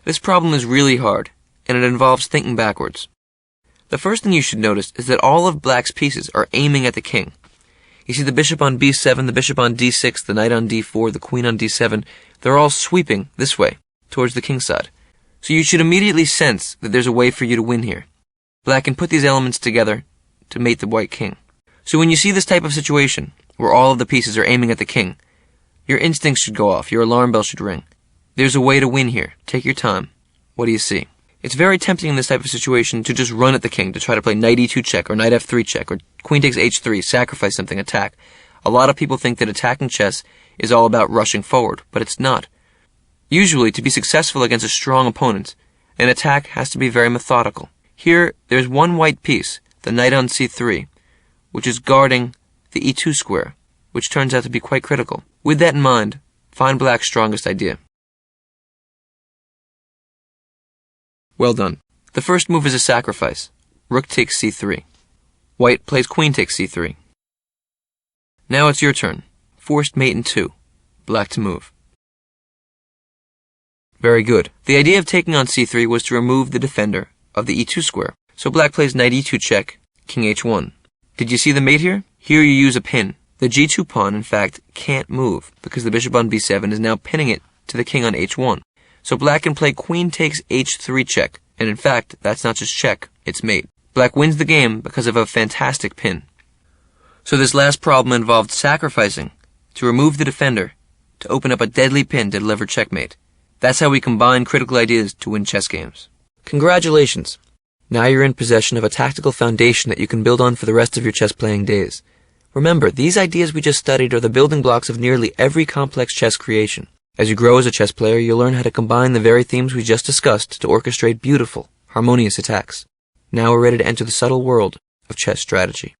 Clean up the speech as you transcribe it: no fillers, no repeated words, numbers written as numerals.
This problem is really hard, and it involves thinking backwards. The first thing you should notice is that all of black's pieces are aiming at the king. You see the bishop on b7, the bishop on d6, the knight on d4, the queen on d7. They're all sweeping this way, towards the king's side. So you should immediately sense that there's a way for you to win here. Black can put these elements together to mate the white king. So when you see this type of situation, where all of the pieces are aiming at the king, your instincts should go off, your alarm bell should ring. There's a way to win here. Take your time. What do you see? It's very tempting in this type of situation to just run at the king, to try to play knight e2 check, or knight f3 check, or queen takes h3, sacrifice something, attack. A lot of people think that attacking chess is all about rushing forward, but it's not. Usually, to be successful against a strong opponent, an attack has to be very methodical. Here, there's one white piece, the knight on c3, which is guarding the e2 square, which turns out to be quite critical. With that in mind, find black's strongest idea. Well done. The first move is a sacrifice. Rook takes c3. White plays queen takes c3. Now it's your turn. Forced mate in 2. Black to move. Very good. The idea of taking on c3 was to remove the defender of the e2 square. So black plays knight e2 check, king h1. Did you see the mate here? Here you use a pin. The g2 pawn, in fact, can't move because the bishop on b7 is now pinning it to the king on h1. So black can play queen takes h3 check, and in fact, that's not just check, it's mate. Black wins the game because of a fantastic pin. So this last problem involved sacrificing to remove the defender to open up a deadly pin to deliver checkmate. That's how we combine critical ideas to win chess games. Congratulations! Now you're in possession of a tactical foundation that you can build on for the rest of your chess playing days. Remember, these ideas we just studied are the building blocks of nearly every complex chess creation. As you grow as a chess player, you'll learn how to combine the very themes we just discussed to orchestrate beautiful, harmonious attacks. Now we're ready to enter the subtle world of chess strategy.